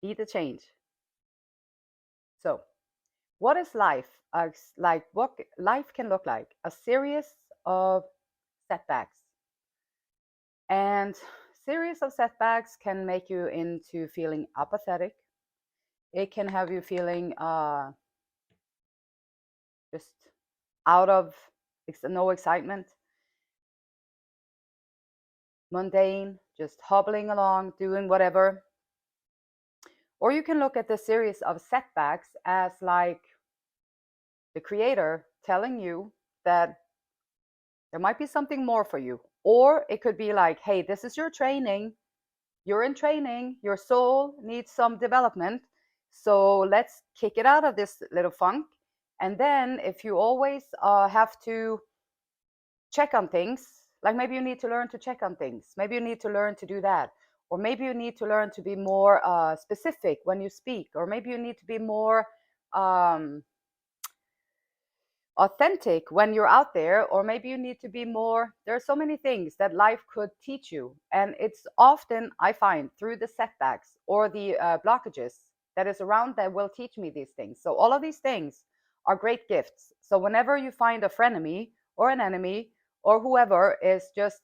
Be the change. So, what is life? Like what life can look like? A series of setbacks. And series of setbacks can make you into feeling apathetic. It can have you feeling just out of no excitement, mundane, just hobbling along, doing whatever. Or you can look at the series of setbacks as like the creator telling you that there might be something more for you. Or it could be like, hey, this is your training. You're in training. Your soul needs some development. So let's kick it out of this little funk. And then if you always have to check on things, like maybe you need to learn to check on things. Maybe you need to learn to do that. Or maybe you need to learn to be more specific when you speak. Or maybe you need to be more authentic when you're out there. Or maybe you need to be more, there are so many things that life could teach you, and it's often, I find, through the setbacks or the blockages that is around that will teach me these things. So all of these things are great gifts. So whenever you find a frenemy or an enemy or whoever is just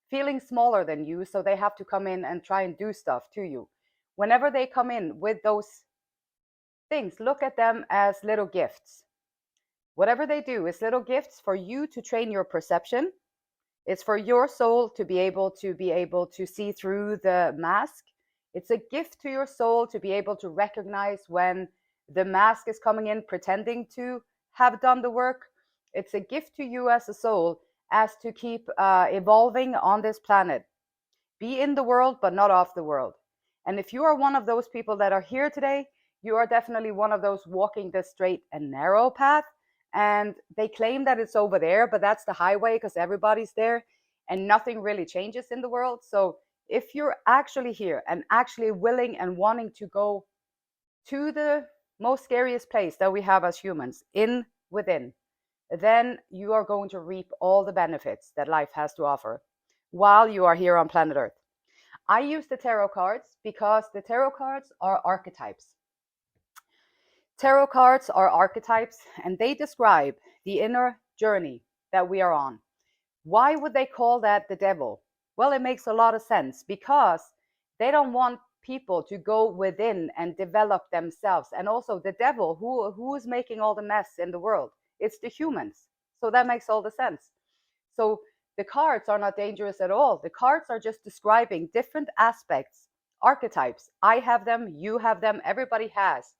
feeling smaller than you, so they have to come in and try and do stuff to you, whenever they come in with those things, look at them as little gifts. Whatever they do is little gifts for you to train your perception. It's for your soul to be able to see through the mask. It's a gift to your soul to be able to recognize when the mask is coming in pretending to have done the work. It's a gift to you as a soul as to keep evolving on this planet. Be in the world, but not of the world. And if you are one of those people that are here today, you are definitely one of those walking the straight and narrow path. And they claim that it's over there, but that's the highway because everybody's there and nothing really changes in the world. So if you're actually here and actually willing and wanting to go to the most scariest place that we have as humans, in within, then you are going to reap all the benefits that life has to offer while you are here on planet Earth. I use the tarot cards because the tarot cards are archetypes. Tarot cards are archetypes, and they describe the inner journey that we are on. Why would they call that the devil? Well, it makes a lot of sense because they don't want people to go within and develop themselves. And also the devil, who is making all the mess in the world? It's the humans. So that makes all the sense. So the cards are not dangerous at all. The cards are just describing different aspects, archetypes. I have them, you have them, everybody has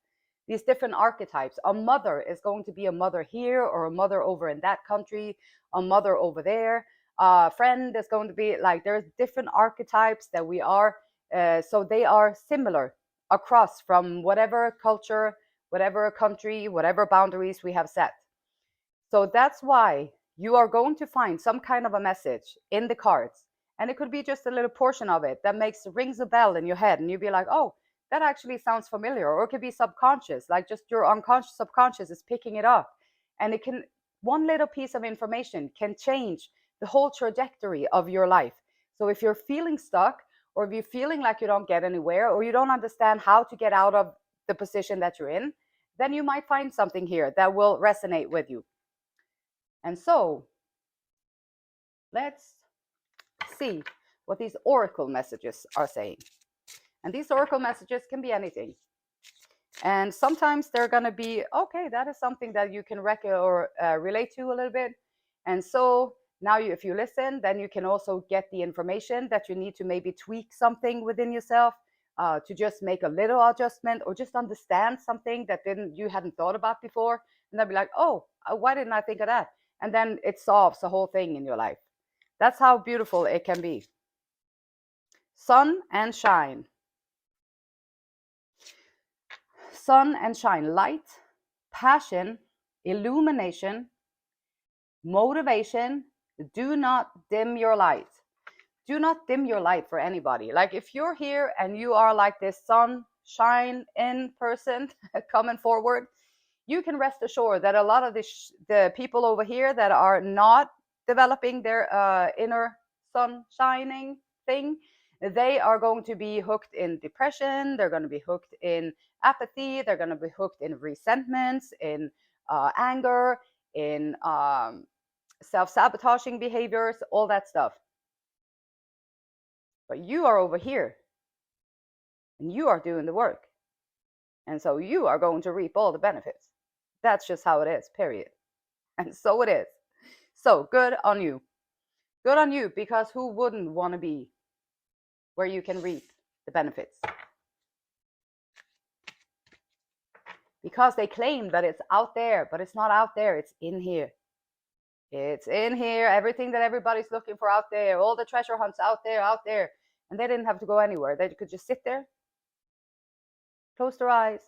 these different archetypes. A mother is going to be a mother here, or a mother over in that country, a mother over there. A friend is going to be like, there's different archetypes that we are. So they are similar across from whatever culture, whatever country, whatever boundaries we have set. So that's why you are going to find some kind of a message in the cards. And it could be just a little portion of it that rings a bell in your head, and you'll be like, oh, that actually sounds familiar. Or it could be subconscious, like just your unconscious subconscious is picking it up. And it can, one little piece of information can change the whole trajectory of your life. So if you're feeling stuck, or if you're feeling like you don't get anywhere, or you don't understand how to get out of the position that you're in, then you might find something here that will resonate with you. And so let's see what these oracle messages are saying. And these oracle messages can be anything. And sometimes they're going to be, okay, that is something that you can relate to a little bit. And so now if you listen, then you can also get the information that you need to maybe tweak something within yourself, to just make a little adjustment, or just understand something that you hadn't thought about before. And they'll be like, oh, why didn't I think of that? And then it solves the whole thing in your life. That's how beautiful it can be. Sun and shine. Sun and shine. Light, passion, illumination, motivation. Do not dim your light. Do not dim your light for anybody. Like if you're here and you are like this sunshine in person coming forward, you can rest assured that a lot of the people over here that are not developing their inner sun shining thing, they are going to be hooked in depression, they're going to be hooked in apathy, they're going to be hooked in resentments, in anger, in self-sabotaging behaviors, all that stuff. But you are over here and you are doing the work. And so you are going to reap all the benefits. That's just how it is, period. And so it is. So good on you. Good on you, because who wouldn't want to be where you can reap the benefits? Because they claim that it's out there, but it's not out there, it's in here. It's in here, everything that everybody's looking for out there, all the treasure hunts out there. And they didn't have to go anywhere. They could just sit there, close their eyes.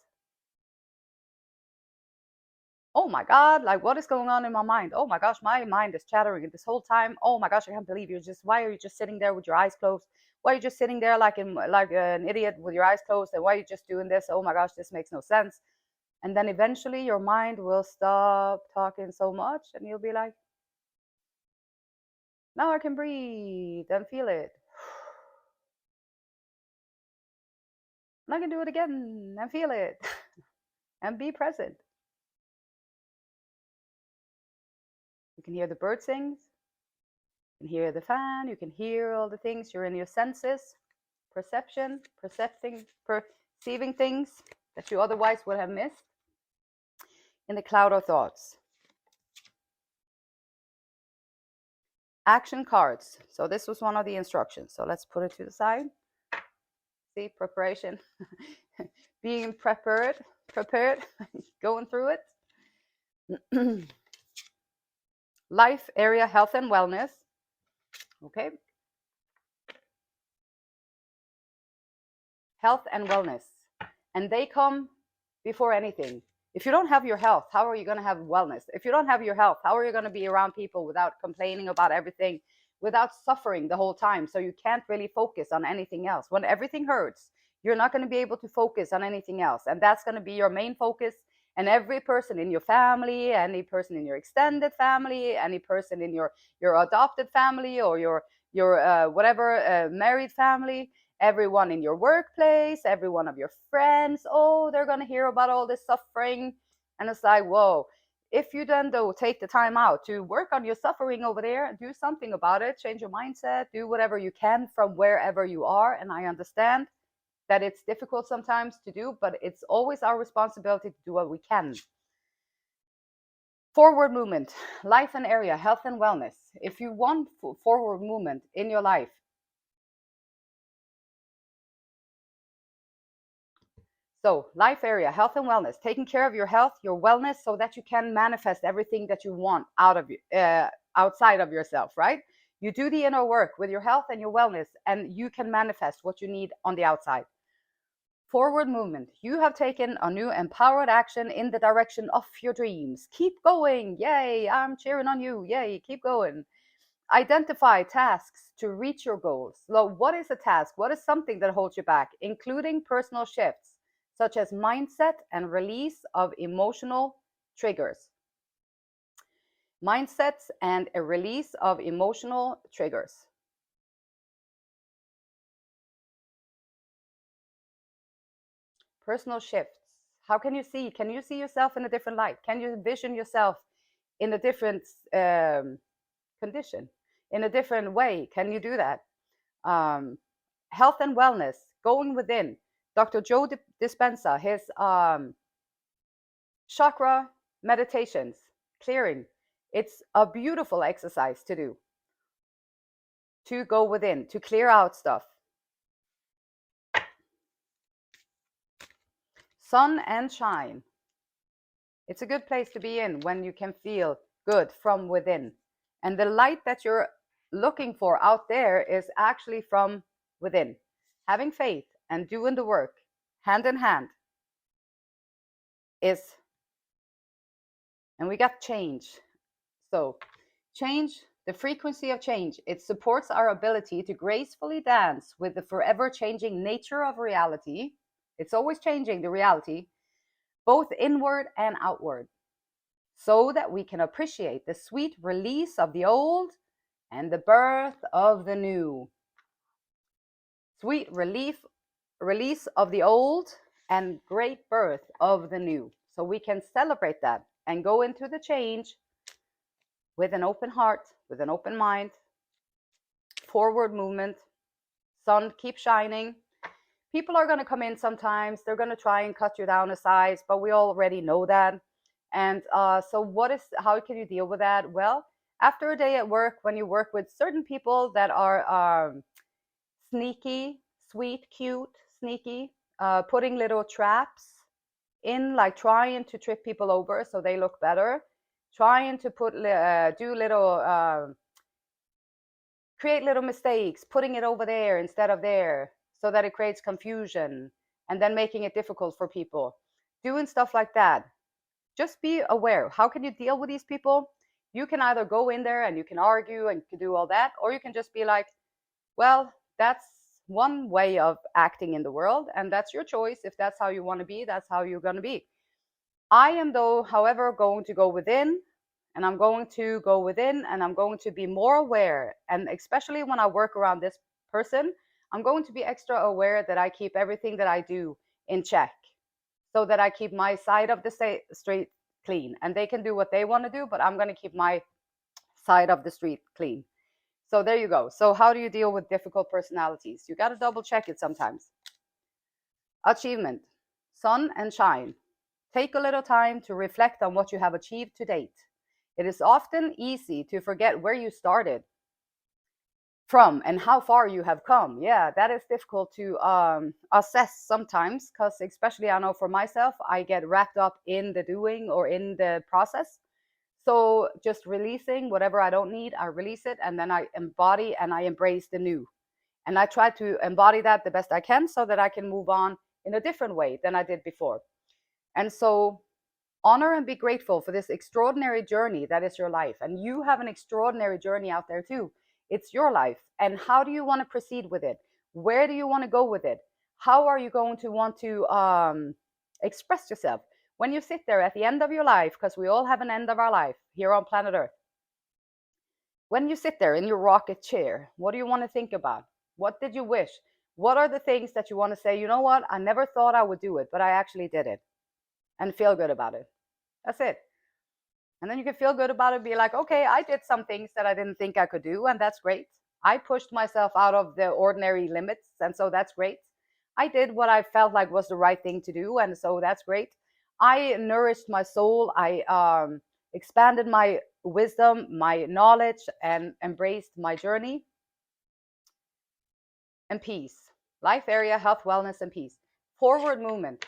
Oh my God, like what is going on in my mind? Oh my gosh, my mind is chattering this whole time. Oh my gosh, I can't believe why are you just sitting there with your eyes closed? Why are you just sitting there like an idiot with your eyes closed? And why are you just doing this? Oh my gosh, this makes no sense. And then eventually your mind will stop talking so much and you'll be like, now I can breathe and feel it. And I can do it again and feel it and be present. You can hear the bird sings. You can hear the fan. You can hear all the things. You're in your senses. Perception, perceiving things that you otherwise would have missed in the cloud of thoughts. Action cards. So this was one of the instructions. So let's put it to the side. See, preparation. Being prepared, going through it. Life area, health and wellness. Okay. Health and wellness. And they come before anything. If you don't have your health, how are you going to have wellness? If you don't have your health, how are you going to be around people without complaining about everything, without suffering the whole time? So you can't really focus on anything else. When everything hurts, you're not going to be able to focus on anything else. And that's going to be your main focus. And every person in your family, any person in your extended family, any person in your adopted family or your whatever married family, everyone in your workplace, every one of your friends, oh, they're going to hear about all this suffering. And it's like, whoa, if you then though take the time out to work on your suffering over there, do something about it, change your mindset, do whatever you can from wherever you are. And I understand that it's difficult sometimes to do, but it's always our responsibility to do what we can. Forward movement, life and area, health and wellness. If you want forward movement in your life, so life area, health and wellness, taking care of your health, your wellness, so that you can manifest everything that you want out of outside of yourself, right? You do the inner work with your health and your wellness, and you can manifest what you need on the outside. Forward movement. You have taken a new empowered action in the direction of your dreams. Keep going. Yay. I'm cheering on you. Yay. Keep going. Identify tasks to reach your goals. So what is a task? What is something that holds you back, including personal shifts, such as mindset and release of emotional triggers? Mindsets and a release of emotional triggers. Personal shifts. How can you see? Can you see yourself in a different light? Can you envision yourself in a different condition, in a different way? Can you do that? Health and wellness, going within. Dr. Joe Dispenza, his chakra meditations, clearing. It's a beautiful exercise to do, to go within, to clear out stuff. Sun and shine. It's a good place to be in when you can feel good from within. And the light that you're looking for out there is actually from within. Having faith and doing the work hand in hand is, and we got change. So change, the frequency of change, it supports our ability to gracefully dance with the forever changing nature of reality. It's always changing, the reality, both inward and outward, so that we can appreciate the sweet release of the old and the birth of the new. Sweet release of the old and great birth of the new. So we can celebrate that and go into the change with an open heart, with an open mind, forward movement. Sun keep shining. People are going to come in sometimes. They're going to try and cut you down a size, but we already know that. And so how can you deal with that? Well, after a day at work, when you work with certain people that are sneaky, sweet, cute, sneaky, putting little traps in, like trying to trip people over so they look better, trying to create little mistakes, putting it over there instead of there so that it creates confusion and then making it difficult for people. Doing stuff like that. Just be aware. How can you deal with these people? You can either go in there and you can argue and you can do all that, or you can just be like, well, that's one way of acting in the world, and that's your choice. If that's how you want to be, that's how you're going to be. I am, though, however, going to go within, and I'm going to go within, and I'm going to be more aware. And especially when I work around this person, I'm going to be extra aware that I keep everything that I do in check, so that I keep my side of the street clean. And they can do what they want to do, but I'm going to keep my side of the street clean. So there you go. So how do you deal with difficult personalities? You got to double check it sometimes. Achievement, sun and shine. Take a little time to reflect on what you have achieved to date. It is often easy to forget where you started from and how far you have come. Yeah, that is difficult to assess sometimes, because especially I know for myself, I get wrapped up in the doing or in the process. So just releasing whatever I don't need, I release it, and then I embody and I embrace the new. And I try to embody that the best I can so that I can move on in a different way than I did before. And so honor and be grateful for this extraordinary journey that is your life. And you have an extraordinary journey out there too. It's your life. And how do you want to proceed with it? Where do you want to go with it? How are you going to want to express yourself? When you sit there at the end of your life, because we all have an end of our life here on planet Earth. When you sit there in your rocket chair, what do you want to think about? What did you wish? What are the things that you want to say, you know what, I never thought I would do it, but I actually did it, and feel good about it? That's it. And then you can feel good about it, be like, okay, I did some things that I didn't think I could do, and that's great. I pushed myself out of the ordinary limits, and so that's great. I did what I felt like was the right thing to do, and so that's great. I nourished my soul. I expanded my wisdom, my knowledge, and embraced my journey. And peace. Life area, health, wellness, and peace. Forward movement.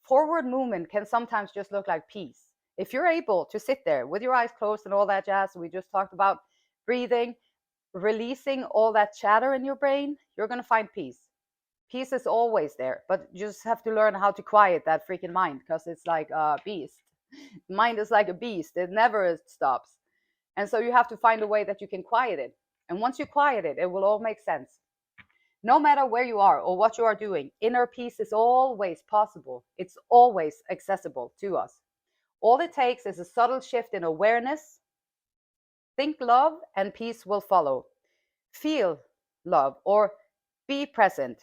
Forward movement can sometimes just look like peace. If you're able to sit there with your eyes closed and all that jazz we just talked about, breathing, releasing all that chatter in your brain, you're going to find peace. Peace is always there, but you just have to learn how to quiet that freaking mind, because it's like a beast. Mind is like a beast. It never stops. And so you have to find a way that you can quiet it. And once you quiet it, it will all make sense. No matter where you are or what you are doing, inner peace is always possible. It's always accessible to us. All it takes is a subtle shift in awareness. Think love and peace will follow. Feel love or be present.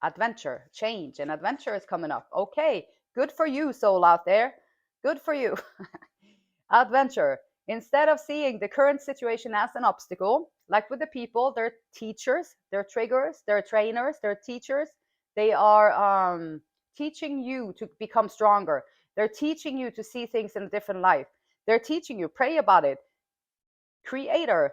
Adventure, change, and adventure is coming up. Okay, good for you, soul out there. Good for you. Adventure. Instead of seeing the current situation as an obstacle, like with the people, they're teachers, they're triggers, they're trainers, they're teachers. They are teaching you to become stronger. They're teaching you to see things in a different light. They're teaching you, pray about it. Creator,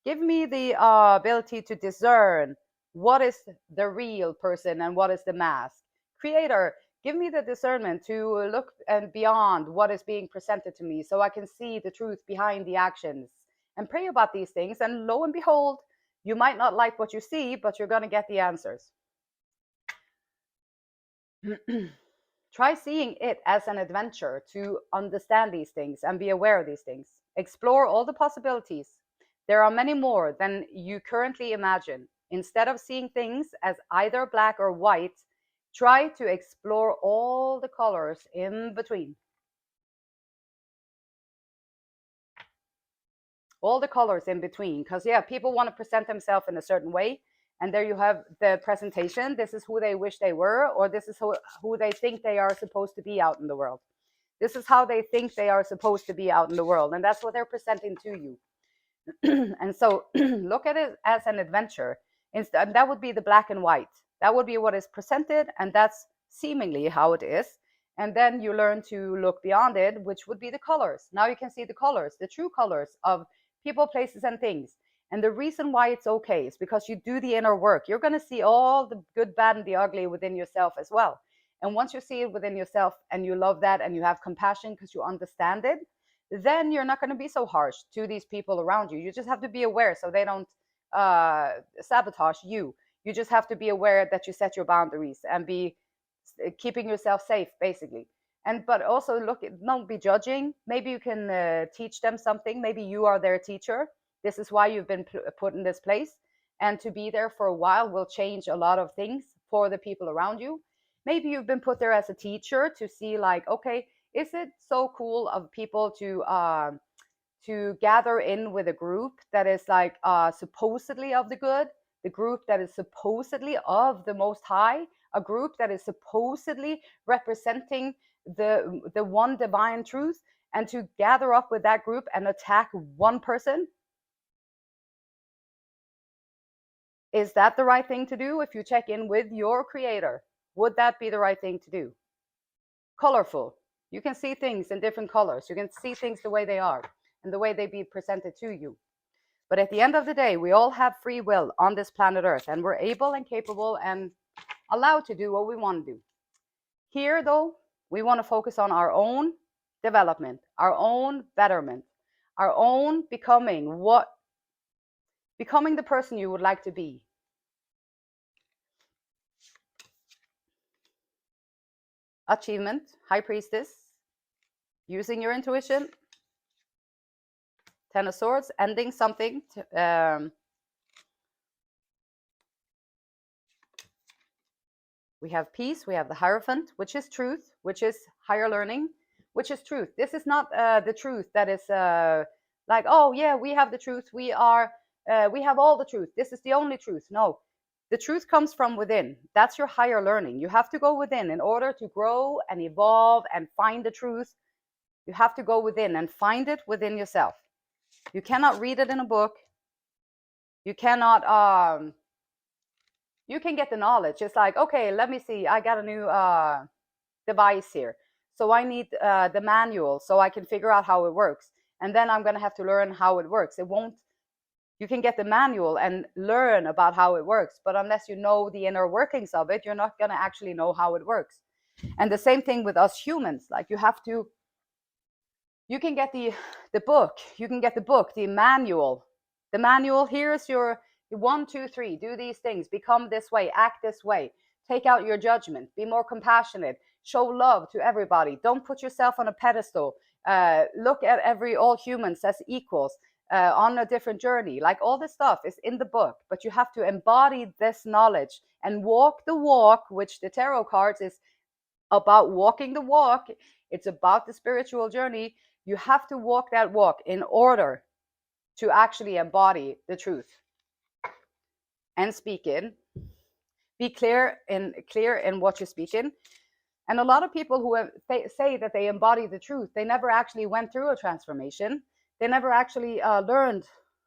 give me the ability to discern what is the real person and what is the mask. Creator, give me the discernment to look and beyond what is being presented to me so I can see the truth behind the actions, and pray about these things. And lo and behold, you might not like what you see, but you're going to get the answers. Try seeing it as an adventure to understand these things and be aware of these things. Explore all the possibilities. There are many more than you currently imagine. Instead of seeing things as either black or white, try to explore all the colors in between. all the colors in between, because yeah, people want to present themselves in a certain way, and there you have the presentation. This is who they wish they were, or this is who they think they are supposed to be out in the world. This is how they think they are supposed to be out in the world, and that's what they're presenting to you. And so look at it as an adventure. Instead, that would be the black and white. That would be what is presented, and that's seemingly how it is. And then you learn to look beyond it, which would be the colors. Now you can see the colors, the true colors of people, places, and things. And the reason why it's okay is because you do the inner work. You're going to see all the good, bad, and the ugly within yourself as well. And once you see it within yourself and you love that and you have compassion because you understand it, then you're not going to be so harsh to these people around you. You just have to be aware so they don't sabotage you. You just have to be aware that you set your boundaries and be keeping yourself safe, basically. And but also look, don't be judging. Maybe you can teach them something. Maybe you are their teacher. This is why you've been put in this place, and to be there for a while will change a lot of things for the people around you. Maybe you've been put there as a teacher to see, like, okay, is it so cool of people to gather in with a group that is like supposedly of the good, the group that is supposedly of the Most High, a group that is supposedly representing the one divine truth, and to gather up with that group and attack one person? Is that the right thing to do? If you check in with your creator, would that be the right thing to do? Colorful. You can see things in different colors. You can see things the way they are and the way they be presented to you. But at the end of the day, we all have free will on this planet Earth, and we're able and capable and allowed to do what we want to do. Here, though, we want to focus on our own development, our own betterment, our own becoming the person you would like to be. Achievement, High Priestess, using your intuition, Ten of Swords, ending something. We have peace, we have the Hierophant, which is truth, which is higher learning, which is truth. This is not the truth that is like, oh yeah, we have the truth, we have all the truth, this is the only truth. No, the truth comes from within. That's your higher learning. You have to go within in order to grow and evolve and find the truth. You have to go within and find it within yourself. You cannot read it in a book. You cannot you can get the knowledge. It's like, okay, let me see, I got a new device here, so I need the manual so I can figure out how it works, and then I'm going to have to learn how it works. It won't, you can get the manual and learn about how it works, but unless you know the inner workings of it, you're not going to actually know how it works. And the same thing with us humans. Like, you have to, you can get the book, you can get the book, the manual. The manual, here's your 1, 2, 3, do these things, become this way, act this way, take out your judgment, be more compassionate, show love to everybody, don't put yourself on a pedestal, look at all humans as equals, on a different journey. Like, all this stuff is in the book, but you have to embody this knowledge and walk the walk, which the tarot cards is about. Walking the walk, it's about the spiritual journey. You have to walk that walk in order to actually embody the truth and speak in. Be clear in what you speak in. And a lot of people who say that they embody the truth, they never actually went through a transformation. They never actually learned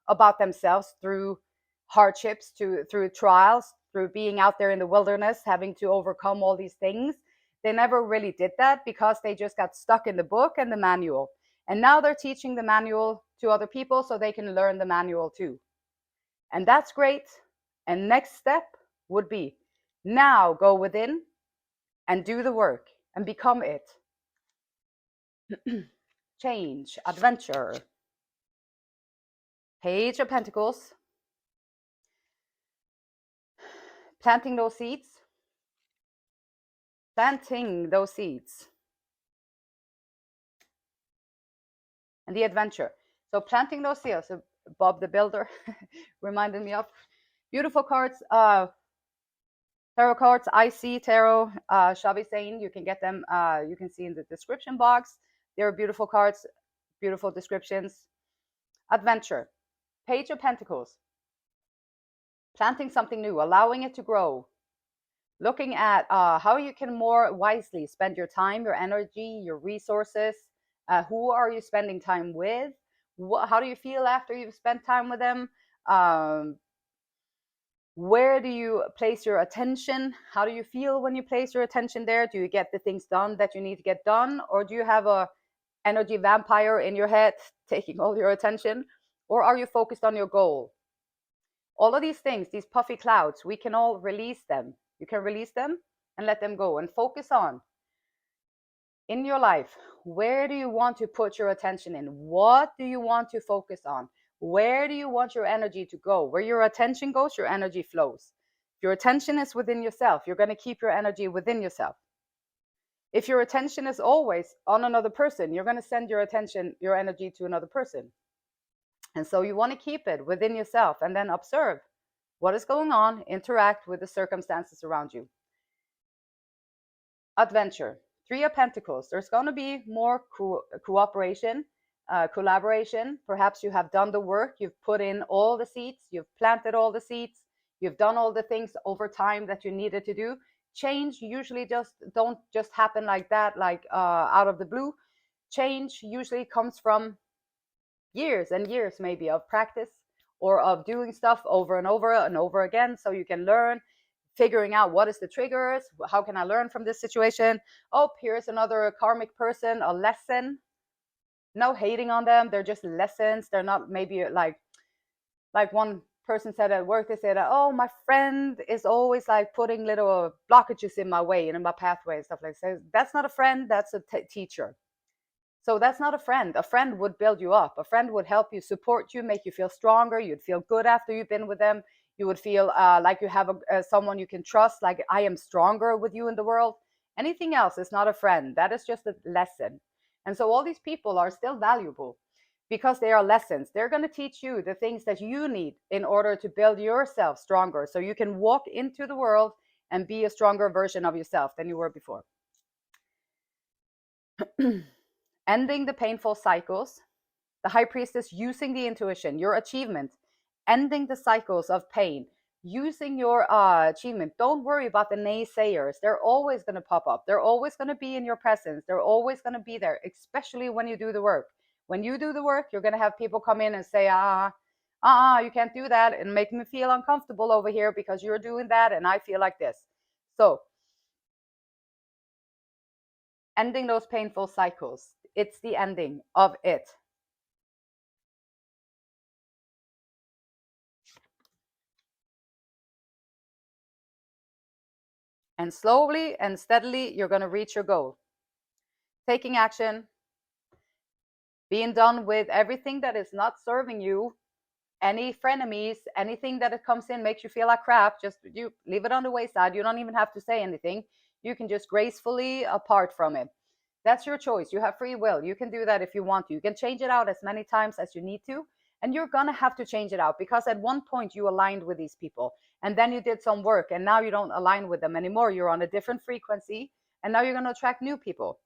about themselves through hardships, through trials, through being out there in the wilderness, having to overcome all these things. They never really did that because they just got stuck in the book and the manual. And now they're teaching the manual to other people so they can learn the manual too. And that's great. And next step would be, now go within and do the work and become it. Change, adventure. Page of Pentacles. Planting those seeds. Planting those seeds. And the adventure. So planting those seeds. So Bob the Builder reminded me of beautiful cards. Tarot cards, IC Tarot, Shavi Sane. You can get them. You can see in the description box. They're beautiful cards, beautiful descriptions. Adventure, Page of Pentacles, planting something new, allowing it to grow, looking at how you can more wisely spend your time, your energy, your resources. Who are you spending time with? How do you feel after you've spent time with them? Um, where do you place your attention? How do you feel when you place your attention there? Do you get the things done that you need to get done? Or do you have a energy vampire in your head taking all your attention? Or are you focused on your goal? All of these things, these puffy clouds, we can all release them. You can release them and let them go and focus on in your life. Where do you want to put your attention in? What do you want to focus on? Where do you want your energy to go? Where your attention goes, your energy flows. If your attention is within yourself, you're going to keep your energy within yourself. If your attention is always on another person, you're going to send your attention, your energy to another person. And so you want to keep it within yourself and then observe what is going on, interact with the circumstances around you. Adventure, Three of Pentacles. There's going to be more cooperation, collaboration. Perhaps you have done the work, you've put in all the seeds, you've planted all the seeds, you've done all the things over time that you needed to do. Change usually don't just happen like that, like out of the blue. Change usually comes from years and years maybe of practice or of doing stuff over and over and over again, so you can learn, figuring out what is the triggers, how can I learn from this situation. Oh, here's another karmic person, a lesson. No hating on them, they're just lessons. They're not maybe like one person said at work, they said, oh, my friend is always like putting little blockages in my way and in my pathway and stuff like that. That's not a friend, that's a teacher. So that's not a friend. A friend would build you up. A friend would help you, support you, make you feel stronger. You'd feel good after you've been with them. You would feel like you have someone you can trust, like I am stronger with you in the world. Anything else is not a friend. That is just a lesson. And so all these people are still valuable because they are lessons. They're going to teach you the things that you need in order to build yourself stronger, so you can walk into the world and be a stronger version of yourself than you were before. Ending the painful cycles. The High Priestess, using the intuition, your achievement, ending the cycles of pain, using your achievement. Don't worry about the naysayers. They're always going to pop up. They're always going to be in your presence. They're always going to be there, especially when you do the work. When you do the work, you're going to have people come in and say, you can't do that, and make me feel uncomfortable over here because you're doing that and I feel like this. So ending those painful cycles. It's the ending of it. And slowly and steadily, you're going to reach your goal. Taking action, being done with everything that is not serving you, any frenemies, anything that it comes in makes you feel like crap, just you leave it on the wayside. You don't even have to say anything. You can just gracefully apart from it. That's your choice. You have free will. You can do that if you want to. You can change it out as many times as you need to. And you're going to have to change it out because at one point you aligned with these people and then you did some work and now you don't align with them anymore. You're on a different frequency and now you're going to attract new people.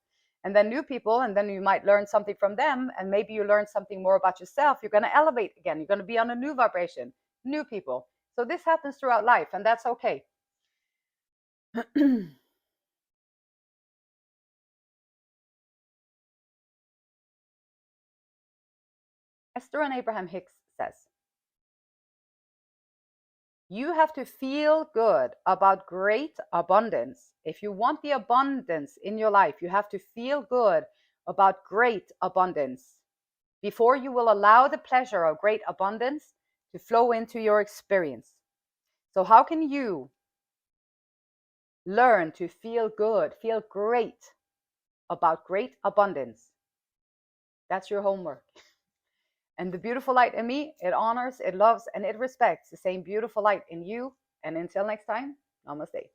And then new people, and then you might learn something from them, and maybe you learn something more about yourself. You're going to elevate again. You're going to be on a new vibration, new people. So this happens throughout life, and that's okay. Esther and Abraham Hicks says, you have to feel good about great abundance. If you want the abundance in your life, you have to feel good about great abundance before you will allow the pleasure of great abundance to flow into your experience. So how can you learn to feel good, feel great about great abundance? That's your homework. And the beautiful light in me, it honors, it loves, and it respects the same beautiful light in you. And until next time, namaste.